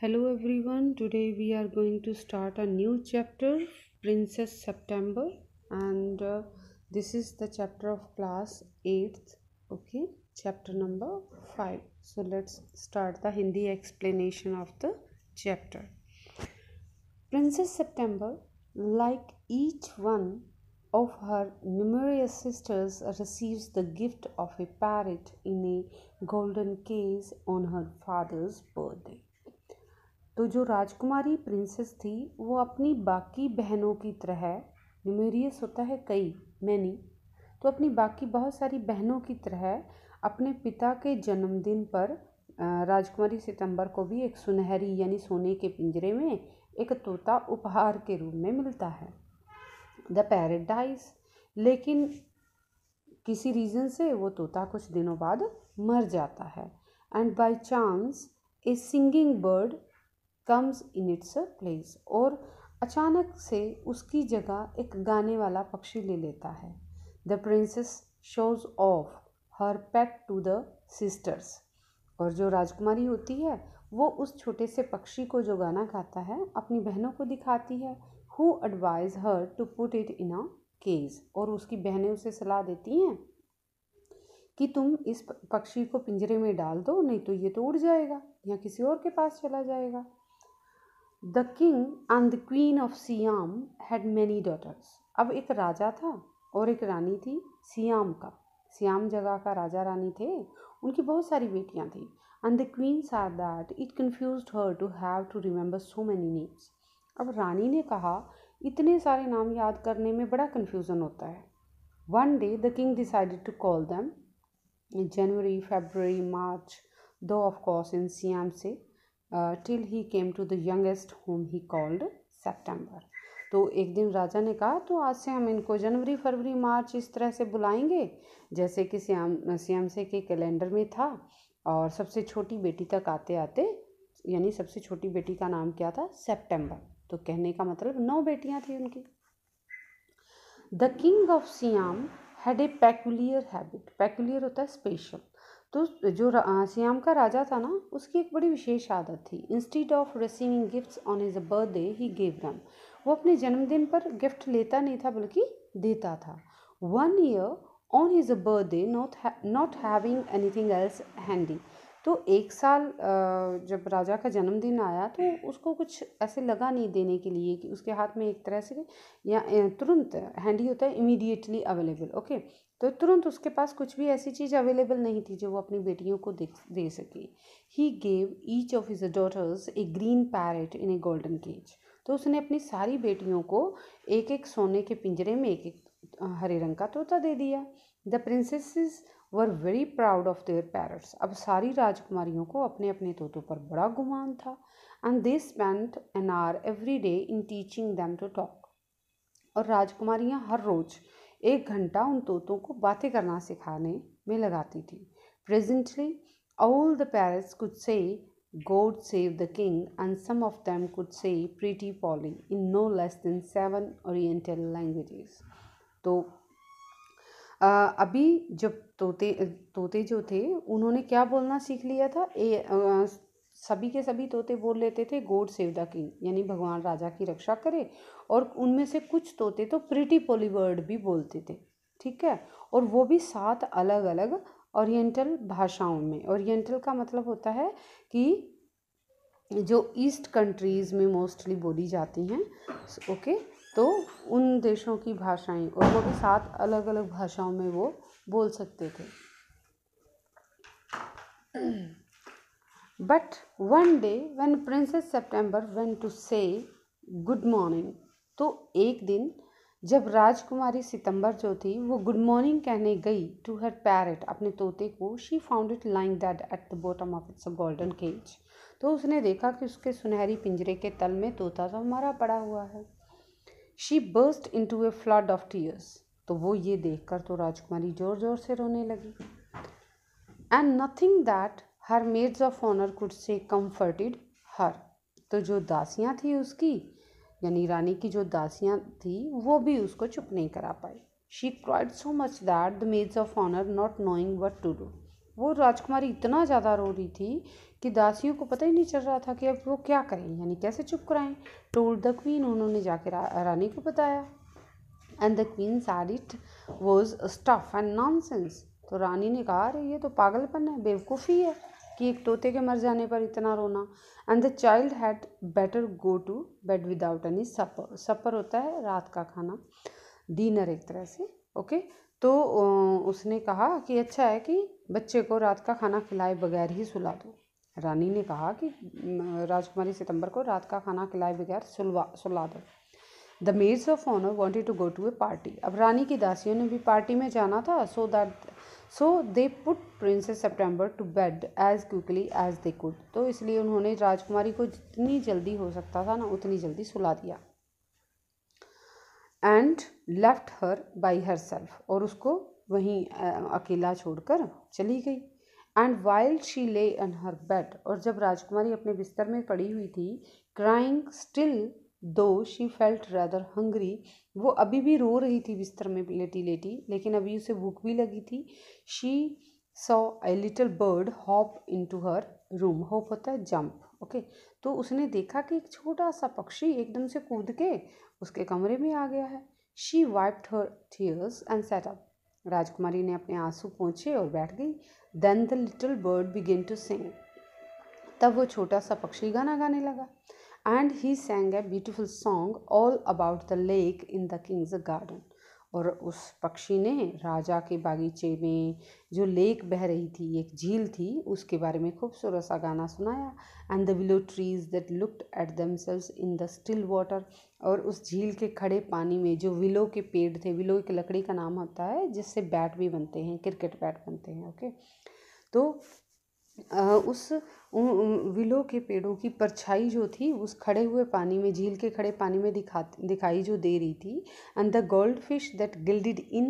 Hello everyone, today we are going to start a new chapter, Princess September, and this is the chapter of class 8th, okay, chapter number 5. So let's start the Hindi explanation of the chapter. Princess September, like each one of her numerous sisters, receives the gift of a parrot in a golden case on her father's birthday. तो जो राजकुमारी princess थी वो अपनी बाकी बहनों की तरह, numerous होता है कई, मैनी, तो अपनी बाकी बहुत सारी बहनों की तरह अपने पिता के जन्मदिन पर राजकुमारी सितंबर को भी एक सुनहरी यानी सोने के पिंजरे में एक तोता उपहार के रूप में मिलता है। द पैरेट डाइज, लेकिन किसी रीज़न से वो तोता कुछ दिनों बाद मर जाता है। And by chance A singing bird comes in its place, और अचानक से उसकी जगह एक गाने वाला पक्षी ले लेता है। The princess shows of her pet to the sisters, और जो राजकुमारी होती है वो उस छोटे से पक्षी को जो गाना गाता है अपनी बहनों को दिखाती है। Who advise her to put it in a cage, और उसकी बहनें उसे सलाह देती हैं कि तुम इस पक्षी को पिंजरे में डाल दो, नहीं तो ये तो उड़ जाएगा या किसी और के पास चला जाएगा। The king and the queen of Siam had many daughters. अब एक राजा था और एक रानी थी सियाम का। सियाम जगह का राजा रानी थे, उनकी बहुत सारी बेटियां थी। And the queen said that it confused her to have to remember so many names. अब रानी ने कहा इतने सारे नाम याद करने में बड़ा कन्फ्यूज़न होता है। One day the king decided to call them January, February, March, though of course in Siam से till he came to the youngest whom he called September. तो एक दिन राजा ने कहा तो आज से हम इनको जनवरी, फरवरी, मार्च इस तरह से बुलाएंगे जैसे कि सियाम से के कैलेंडर में था। और सबसे छोटी बेटी तक आते आते, यानी सबसे छोटी बेटी का नाम क्या था? सितंबर। तो कहने का मतलब 9 बेटियां थी उनकी। The king of Siam had a peculiar habit. Peculiar होता है स्पेशल। तो जो सियाम का राजा था ना, उसकी एक बड़ी विशेष आदत थी। Instead of receiving gifts on his birthday he gave them. वो अपने जन्मदिन पर गिफ्ट लेता नहीं था बल्कि देता था। One year on his birthday not having anything else handy. तो एक साल जब राजा का जन्मदिन आया तो उसको कुछ ऐसे लगा नहीं देने के लिए कि उसके हाथ में एक तरह से या तुरंत, हैंडी होता है इमीडिएटली अवेलेबल, ओके, तो तुरंत उसके पास कुछ भी ऐसी चीज़ अवेलेबल नहीं थी जो वो अपनी बेटियों को दे सके। He gave each of his daughters a green parrot in a golden cage. तो उसने अपनी सारी बेटियों को एक एक सोने के पिंजरे में एक एक हरे रंग का तोता दे दिया। The princesses were very proud of their parrots. अब सारी राजकुमारियों को अपने अपने तोतों पर बड़ा गुमान था। And they spent an hour every day in teaching them to talk. और राजकुमारियाँ हर रोज़ 1 घंटा उन तोतों को बातें करना सिखाने में लगाती थी। Presently all the parrots could say God save the king and some of them could say pretty Polly in no less than 7 oriental languages. तो अभी जब तोते जो थे उन्होंने क्या बोलना सीख लिया था, सभी के सभी तोते बोल लेते थे गॉड सेव द किंग, यानी भगवान राजा की रक्षा करे। और उनमें से कुछ तोते तो प्रीटी पोली वर्ड भी बोलते थे, ठीक है, और वो भी 7 अलग अलग ओरिएंटल भाषाओं में। ओरिएंटल का मतलब होता है कि जो ईस्ट कंट्रीज़ में मोस्टली बोली जाती हैं, ओके, तो उन देशों की भाषाएं, और वो भी 7 अलग अलग भाषाओं में वो बोल सकते थे। But one day when princess September went to say good morning, तो एक दिन जब राजकुमारी सितंबर जो थी वो गुड मॉर्निंग कहने गई टू हर पैरेट, अपने तोते को, she found it lying dead at the bottom of its golden cage. तो उसने देखा कि उसके सुनहरी पिंजरे के तल में तोता तो मरा पड़ा हुआ है। She burst into a flood of tears. तो वो ये देखकर तो राजकुमारी जोर जोर से रोने लगी। And nothing that her maids of honour could say comforted her. तो जो दासियाँ थी उसकी, यानी रानी की जो दासियाँ थी, वो भी उसको चुप नहीं करा पाई। She cried so much that the maids of honour not knowing what to do. वो राजकुमारी इतना ज़्यादा रो रही थी कि दासियों को पता ही नहीं चल रहा था कि अब वो क्या करें, यानी कैसे चुप कराएं। टोल्ड द क्वीन, उन्होंने जाके रानी को बताया। And the queen sad it was stuff and nonsense. तो रानी ने कहा, अरे ये तो पागलपन है, बेवकूफ़ी है कि एक तोते के मर जाने पर इतना रोना। And the child had better go to bed without any supper. Supper होता है रात का खाना, डिनर एक तरह से, ओके। तो उसने कहा कि अच्छा है कि बच्चे को रात का खाना खिलाए बगैर ही सुला दो। रानी ने कहा कि राजकुमारी सितंबर को रात का खाना खिलाए बगैर सुला दो। The maids of honour wanted to go to a party. अब रानी की दासियों ने भी पार्टी में जाना था। So they put princess September to bed as quickly as they could. तो इसलिए उन्होंने राजकुमारी को जितनी जल्दी हो सकता था ना उतनी जल्दी सुला दिया। And left her by her self, और उसको वहीं अकेला छोड़कर चली गई। एंड वाइल शी ले इन हर बेड, और जब राजकुमारी अपने बिस्तर में पड़ी हुई थी, क्राइंग स्टिल दो शी फेल्ट रैदर हंग्री, वो अभी भी रो रही थी बिस्तर में लेटी लेटी, लेकिन अभी उसे भूख भी लगी थी। She saw a little bird hop in to her room. Hop होता है जंप, ओके। तो उसने देखा कि एक छोटा सा पक्षी एकदम से कूद के उसके कमरे में आ गया है। She wiped her tears and sat up. राजकुमारी ने अपने आंसू पोंछे और बैठ गई। Then the little bird began to sing. तब वो छोटा सा पक्षी गाना गाने लगा। And he sang a beautiful song all about the lake in the king's garden. और उस पक्षी ने राजा के बागीचे में जो लेक बह रही थी, एक झील थी, उसके बारे में खूबसूरत सा गाना सुनाया। And the willow trees that looked at themselves in the still water. और उस झील के खड़े पानी में जो विलो के पेड़ थे, विलो एक लकड़ी का नाम होता है जिससे बैट भी बनते हैं, क्रिकेट बैट बनते हैं, ओके। तो उस विलो के पेड़ों की परछाई जो थी उस खड़े हुए पानी में, झील के खड़े पानी में दिखाई जो दे रही थी। And the gold fish that gilded in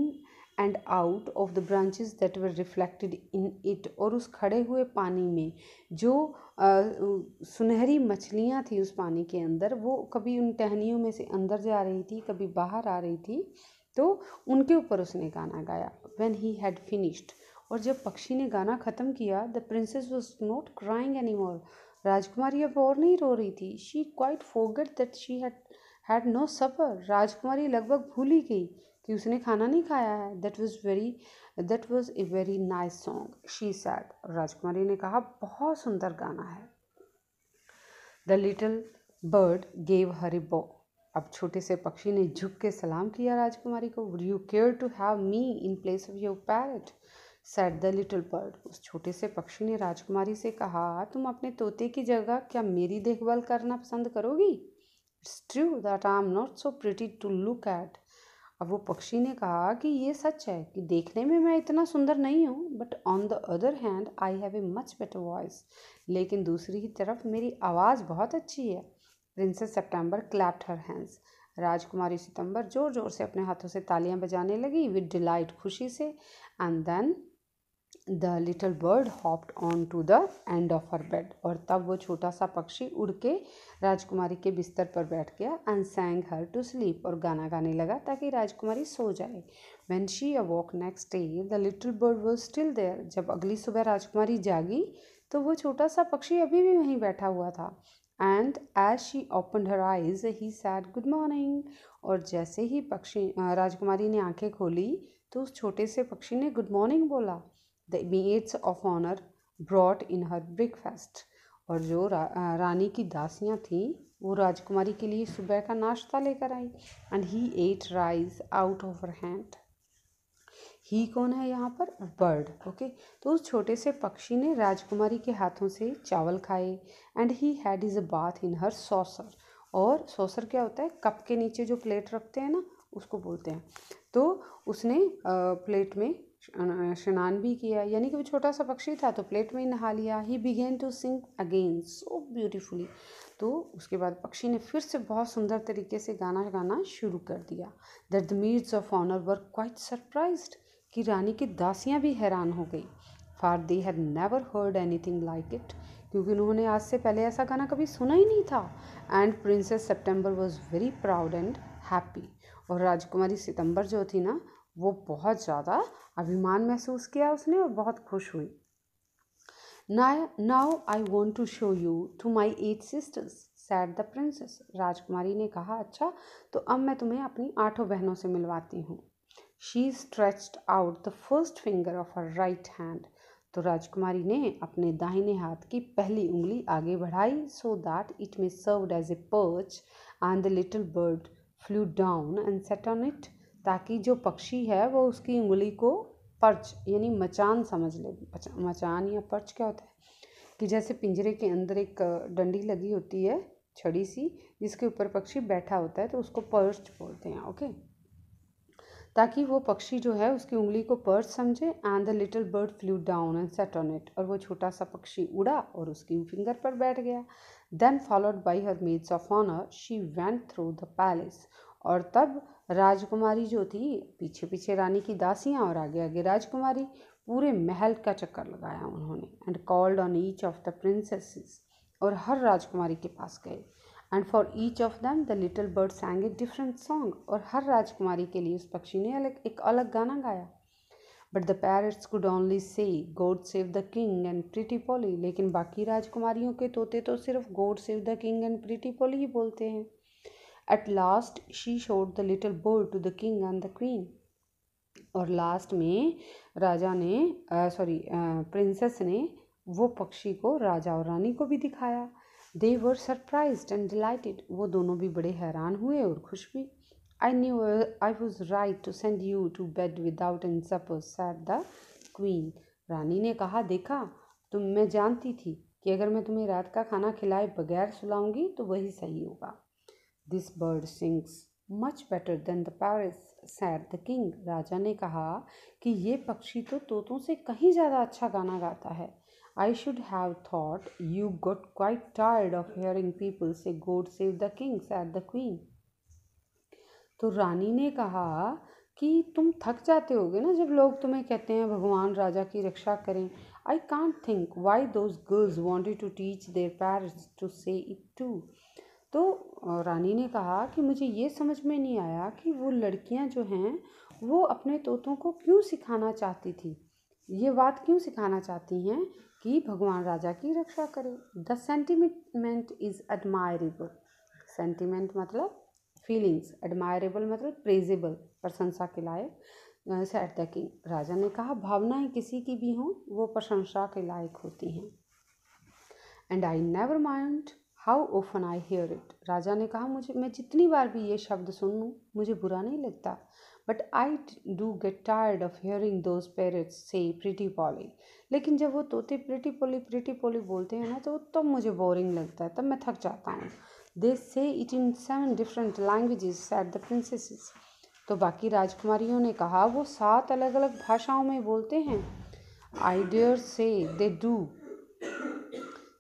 and out of the branches that were reflected in it. और उस खड़े हुए पानी में जो सुनहरी मछलियाँ थी उस पानी के अंदर, वो कभी उन टहनियों में से अंदर जा रही थी, कभी बाहर आ रही थी। तो उनके ऊपर उसने गाना गाया। व्हेन ही हैड फिनिश्ड, और जब पक्षी ने गाना ख़त्म किया, the princess was not crying any more. राजकुमारी अब और नहीं रो रही थी। She quite forgot that she had no supper. राजकुमारी लगभग भूल ही गई कि उसने खाना नहीं खाया है। That was a very nice song she said. राजकुमारी ने कहा, बहुत सुंदर गाना है। The little bird gave her a bow. अब छोटे से पक्षी ने झुक के सलाम किया राजकुमारी को। Would you care to have me in place of your parrot, said the little bird. उस छोटे से पक्षी ने राजकुमारी से कहा, तुम अपने तोते की जगह क्या मेरी देखभाल करना पसंद करोगी? It's true that I am not so pretty to look at. अब वो पक्षी ने कहा कि ये सच है कि देखने में मैं इतना सुंदर नहीं हूँ, but on the other hand I have a much better voice. लेकिन दूसरी ही तरफ मेरी आवाज़ बहुत अच्छी है। प्रिंसेस सितंबर क्लैप्ड हर हैंड्स। राजकुमारी सितंबर जोर जोर से अपने हाथों से तालियां बजाने लगी विद डिलाइट, खुशी से। And then the little bird hopped on to the end of her bed. और तब वो छोटा सा पक्षी उड़ के राजकुमारी के बिस्तर पर बैठ गया। And sang her to sleep, और गाना गाने लगा ताकि राजकुमारी सो जाए। When she awoke next day the little bird was still there. जब अगली सुबह राजकुमारी जागी तो वो छोटा सा पक्षी अभी भी वहीं बैठा हुआ था। And as she opened her eyes he said good morning. और जैसे ही राजकुमारी ने आंखें खोली तो उस छोटे से पक्षी ने गुड मॉर्निंग बोला। The maids of honour brought in her breakfast. और जो रानी की दासियां थीं वो राजकुमारी के लिए सुबह का नाश्ता लेकर आई। And he ate rice out of her hand. He कौन है यहाँ पर? Bird, okay. तो उस छोटे से पक्षी ने राजकुमारी के हाथों से चावल खाए। And he had is a bath in her saucer. और सॉसर क्या होता है? कप के नीचे जो प्लेट रखते हैं ना, उसको बोलते हैं। तो उसने प्लेट में स्नान भी किया, यानी कि वो छोटा सा पक्षी था तो प्लेट में ही नहा लिया। He began to sing again so beautifully. तो उसके बाद पक्षी ने फिर से बहुत सुंदर तरीके से गाना गाना शुरू कर दिया। That the maids of honour were quite surprised, कि रानी की दासियां भी हैरान हो गई। For they had never heard anything like it, क्योंकि उन्होंने आज से पहले ऐसा गाना कभी सुना ही नहीं था। And princess September was very proud and happy. और राजकुमारी सितंबर जो थी ना, वो बहुत ज़्यादा अभिमान महसूस किया उसने और बहुत खुश हुई। Now I want to show you to my 8 sisters, said the princess. राजकुमारी ने कहा, अच्छा तो अब मैं तुम्हें अपनी 8 बहनों से मिलवाती हूँ. She stretched out the first finger of her right hand. तो राजकुमारी ने अपने दाहिने हाथ की पहली उंगली आगे बढ़ाई, so that it may served as a perch, and the little bird flew down and sat on it. ताकि जो पक्षी है वो उसकी उंगली को पर्च यानी मचान समझ ले. मचान या पर्च क्या होता है कि जैसे पिंजरे के अंदर एक डंडी लगी होती है छड़ी सी, जिसके ऊपर पक्षी बैठा होता है, तो उसको पर्च बोलते हैं. ओके, ताकि वो पक्षी जो है उसकी उंगली को पर्च समझे. And the little bird flew down and set on it. और वो छोटा सा पक्षी उड़ा और उसकी फिंगर पर बैठ गया. Then followed by her maids of honour she went through the palace. और तब राजकुमारी जो थी, पीछे पीछे रानी की दासियाँ और आगे आगे राजकुमारी, पूरे महल का चक्कर लगाया उन्होंने. And called on each of the princesses. और हर राजकुमारी के पास गए. And for each of them the little bird सैंग a different song. और हर राजकुमारी के लिए उस पक्षी ने एक अलग गाना गाया. But the parrots could only say God save the king and pretty Polly. लेकिन बाकी राजकुमारियों के तोते तो सिर्फ God save the king and pretty Polly ही बोलते हैं. At last she showed the little bird to the king and the queen. और लास्ट में राजा ने प्रिंसेस ने वो पक्षी को राजा और रानी को भी दिखाया. They were surprised and delighted. वो दोनों भी बड़े हैरान हुए और खुश भी. I knew I was right to send you to bed without any supper, said the queen. रानी ने कहा, देखा मैं जानती थी कि अगर मैं तुम्हें रात का खाना खिलाए बगैर सुलाऊंगी तो वही सही होगा. This bird sings much better than the parrots, said the king. राजा ने कहा कि ये पक्षी तो तोतों से कहीं ज़्यादा अच्छा गाना गाता है. I should have thought you got quite tired of hearing people say God save the king, said the queen. तो रानी ने कहा कि तुम थक जाते होगे ना जब लोग तुम्हें कहते हैं भगवान राजा की रक्षा करें. I can't think why those girls wanted to teach their parents to say it too. तो रानी ने कहा कि मुझे ये समझ में नहीं आया कि वो लड़कियां जो हैं वो अपने तोतों को क्यों सिखाना चाहती थी, ये बात क्यों सिखाना चाहती हैं कि भगवान राजा की रक्षा करे. The sentiment is admirable. Sentiment मतलब फीलिंग्स, एडमायरेबल मतलब प्रेजेबल, प्रशंसा के लायक. Said the king. राजा ने कहा, भावनाएं किसी की भी हों वो प्रशंसा के लायक होती हैं. And I never mind how often I hear it. राजा ने कहा, मैं जितनी बार भी ये शब्द सुन लूँ मुझे बुरा नहीं लगता. But I do get tired of hearing those parades से प्रीटी पोली. लेकिन जब वो तोते प्रीटी पोली बोलते हैं ना तो तब मुझे बोरिंग लगता है, तब मैं थक जाता हूँ. दे say it in 7 different languages, sad the princesses. तो बाकी राजकुमारियों ने कहा, वो 7 अलग अलग भाषाओं में बोलते हैं. I dare say they do,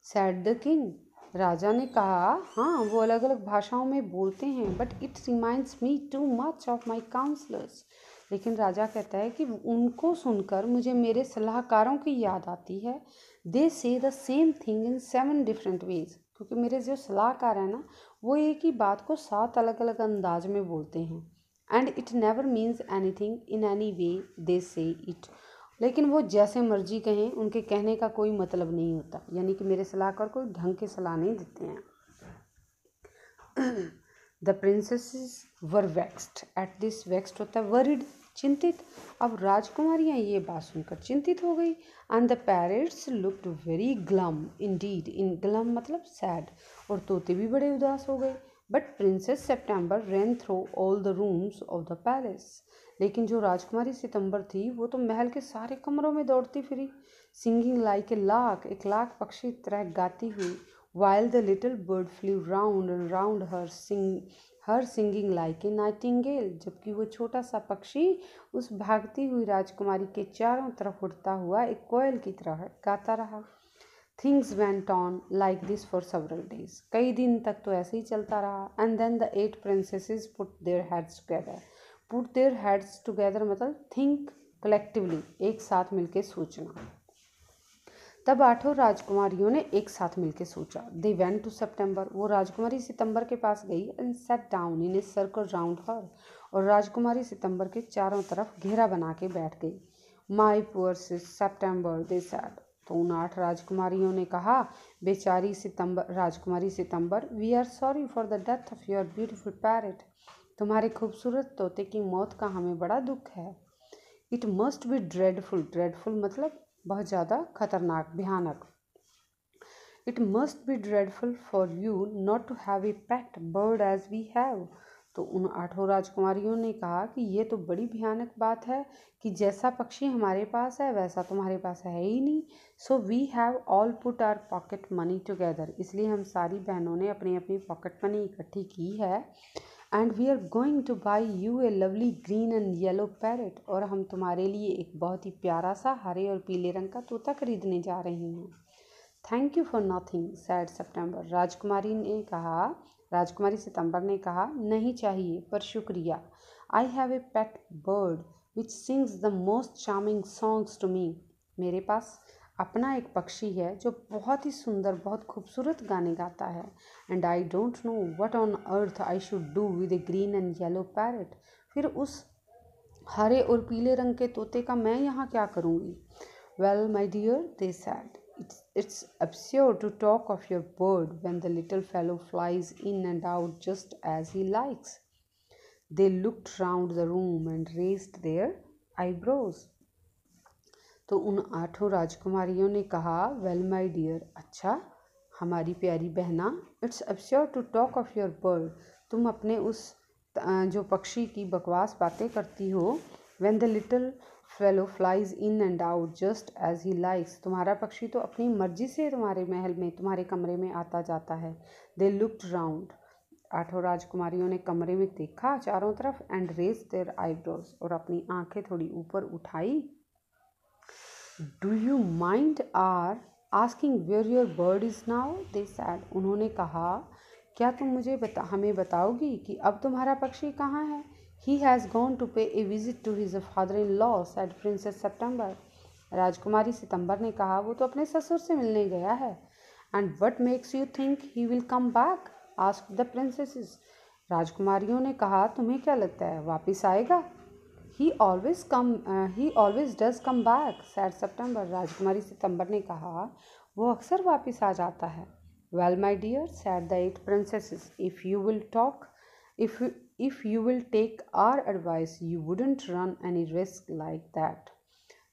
said the king. राजा ने कहा, हाँ वो अलग अलग भाषाओं में बोलते हैं. But it reminds me too much of my counsellors. लेकिन राजा कहता है कि उनको सुनकर मुझे मेरे सलाहकारों की याद आती है. दे से the same thing in 7 different ways. क्योंकि मेरे जो सलाहकार हैं ना वो एक ही बात को 7 अलग अलग अंदाज में बोलते हैं. And it never means anything in any way they say it. लेकिन वो जैसे मर्जी कहें, उनके कहने का कोई मतलब नहीं होता. यानी कि मेरे सलाहकार कोई ढंग के सलाह नहीं देते हैं. The princesses were vexed at this. Vexed होता है वरिड, चिंतित. अब राजकुमारियाँ ये बात सुनकर चिंतित हो गई. And the parrots looked very glum indeed. इन ग्लम मतलब सैड. और तोते भी बड़े उदास हो गए. But princess September ran through all the rooms of the palace. लेकिन जो राजकुमारी सितंबर थी वो तो महल के सारे कमरों में दौड़ती free. Singing like a lark, एक लाख पक्षी तरह गाती हुई. while the little bird flew round and round her singing like a nightingale. जबकि वो छोटा सा पक्षी उस भागती हुई राजकुमारी के चारों तरफ उड़ता हुआ एक कोयल की तरह गाता रहा. Things went on like this for several days. कई दिन तक तो ऐसे ही चलता रहा. And then the 8 princesses put their heads together. Put their heads together मतलब think collectively, एक साथ मिलके सोचना. तब 8 राजकुमारियों ने एक साथ मिलकर सोचा. They went to September. वो राजकुमारी सितंबर के पास गई. And sat down in a circle round her. और राजकुमारी सितंबर के चारों तरफ घेरा बना के बैठ गई. My poor September, they said. तो उन 8 राजकुमारियों ने कहा, बेचारी राजकुमारी September, we are sorry for the death of your beautiful parrot. तुम्हारे खूबसूरत तोते की मौत का हमें बड़ा दुख है। It must be dreadful, dreadful मतलब बहुत ज़्यादा खतरनाक, भयानक। It must be dreadful for you not to have a pet bird as we have. तो उन 8 राजकुमारियों ने कहा कि ये तो बड़ी भयानक बात है कि जैसा पक्षी हमारे पास है वैसा तुम्हारे पास है ही नहीं। So we have all put our pocket money together, इसलिए हम सारी बहनों ने अपनी अपनी पॉकेट मनी इकट्ठी की है। And we are going to buy you a lovely green and yellow parrot, और हम तुम्हारे लिए एक बहुत ही प्यारा सा हरे और पीले रंग का तोता खरीदने जा रही हैं। Thank you for nothing said September. राजकुमारी सितंबर ने कहा, नहीं चाहिए पर शुक्रिया। I have a pet bird which sings the most charming songs to me. मेरे पास अपना एक पक्षी है जो बहुत ही सुंदर, बहुत खूबसूरत गाने गाता है। And I don't know what on earth I should do with A green and yellow parrot. फिर उस हरे और पीले रंग के तोते का मैं यहाँ क्या करूँगी। Well my dear, they said, it's absurd to talk of your bird when the little fellow flies in and out just as he likes. They looked round the room and raised their eyebrows. तो उन 8 राजकुमारियों ने कहा, well my dear, अच्छा हमारी प्यारी बहना, it's absurd to talk of your bird, तुम अपने उस जो पक्षी की बकवास बातें करती हो। when the little fellow flies in and out just as he likes, तुम्हारा पक्षी तो अपनी मर्जी से तुम्हारे महल में, तुम्हारे कमरे में आता जाता है। they looked round, 8 राजकुमारियों ने कमरे में देखा चारों तरफ, and raised their eyebrows, और अपनी आंखें थोड़ी ऊपर उठाई। do you mind our asking where your bird is now, they said, उन्होंने कहा, क्या तुम हमें बताओगी कि अब तुम्हारा पक्षी कहाँ है। He has gone to pay a visit to his father-in-law, said Princess September. Rajkumari September ने कहा, वो तो अपने ससुर से मिलने गया है। And what makes you think he will come back? asked the princesses. राजकुमारियों ने कहा, तुम्हें क्या लगता है वापिस आएगा। He always does come back, said September. Rajkumari September ने कहा, वो अक्सर वापिस आ जाता है। Well, my dear, said the 8 princesses, if you will take our advice, you wouldn't run any risk like that.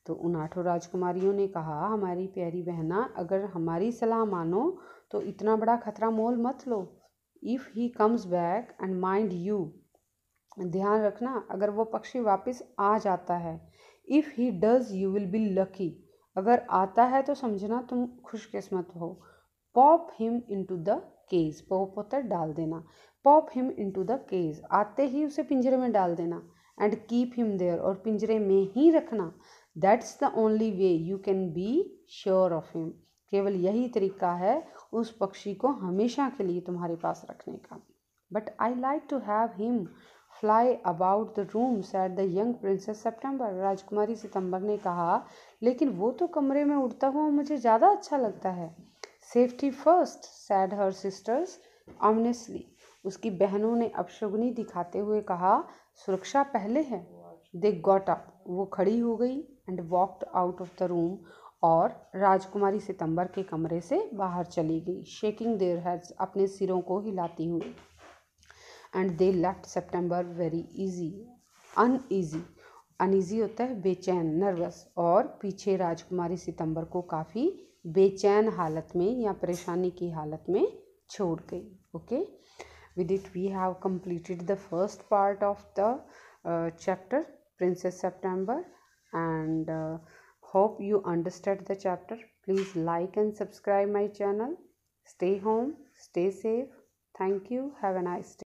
तो उन 8 राजकुमारियों ने कहा, हमारी प्यारी बहना, अगर हमारी सलाह मानो तो इतना बड़ा खतरा मोल मत लो। If he comes back, and mind you, ध्यान रखना, अगर वो पक्षी वापस आ जाता है। If he does, you will be lucky, अगर आता है तो समझना तुम खुशकिस्मत हो। Pop him into the cage, pop होता है डाल देना। Pop him into the cage, आते ही उसे पिंजरे में डाल देना। And keep him there, और पिंजरे में ही रखना। That's the only way you can be sure of him, केवल यही तरीका है उस पक्षी को हमेशा के लिए तुम्हारे पास रखने का। But I like to have him fly about the room, said the young princess September. Rajkumari September ने कहा, लेकिन वो तो कमरे में उड़ता हुआ मुझे ज़्यादा अच्छा लगता है। Safety first, said her sisters ominously. उसकी बहनों ने अपशगुनी दिखाते हुए कहा, सुरक्षा पहले है। They got up, वो खड़ी हो गई, and walked out of the room, और राजकुमारी सितंबर के कमरे से बाहर चली गई, shaking their heads, अपने सिरों को हिलाती हुई। And they left September very uneasy होता है बेचैन, नर्वस, और पीछे राजकुमारी सितंबर को काफ़ी बेचैन हालत में या परेशानी की हालत में छोड़ गई। Okay, with it we have completed the first part of the chapter Princess September, and hope you understood the chapter. Please like and subscribe my channel. Stay home, stay safe. Thank you. Have a nice day.